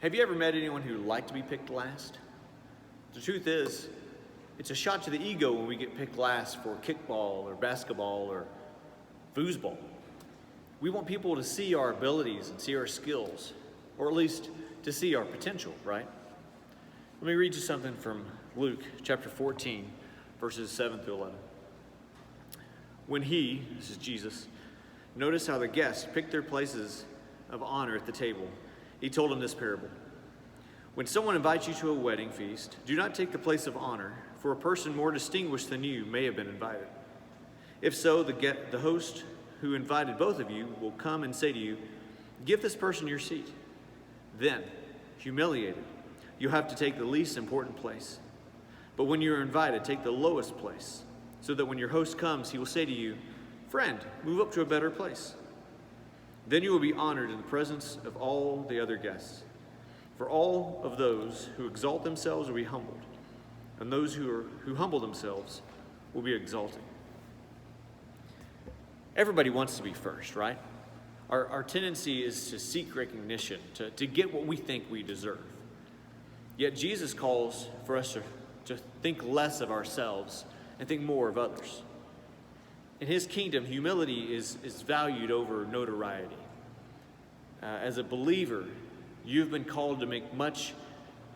Have you ever met anyone who liked to be picked last? The truth is, it's a shot to the ego when we get picked last for kickball or basketball or foosball. We want people to see our abilities and see our skills, or at least to see our potential, right? Let me read you something from Luke chapter 14, verses 7 through 11. When he, this is Jesus, noticed how the guests picked their places of honor at the table, he told them this parable. When someone invites you to a wedding feast, do not take the place of honor, for a person more distinguished than you may have been invited. If so, the host who invited both of you will come and say to you, "Give this person your seat." Then, humiliated, you'll have to take the least important place. But when you're invited, take the lowest place, so that when your host comes, he will say to you, "Friend, move up to a better place." Then you will be honored in the presence of all the other guests. For all of those who exalt themselves will be humbled, and those who humble themselves will be exalted. Everybody wants to be first, right? Our tendency is to seek recognition, to get what we think we deserve. Yet Jesus calls for us to think less of ourselves and think more of others. In his kingdom, humility is valued over notoriety. As a believer, you've been called to make much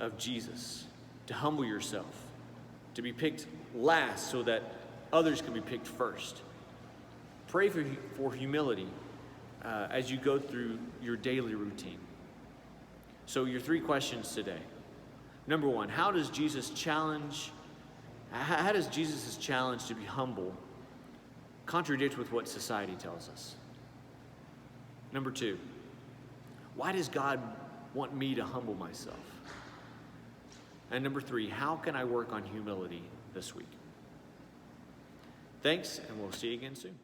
of Jesus, to humble yourself, to be picked last so that others can be picked first. Pray for humility as you go through your daily routine. So your 3 questions today. Number 1, how does Jesus' challenge to be humble contradict with what society tells us? Number 2, why does God want me to humble myself? And number 3, how can I work on humility this week? Thanks, and we'll see you again soon.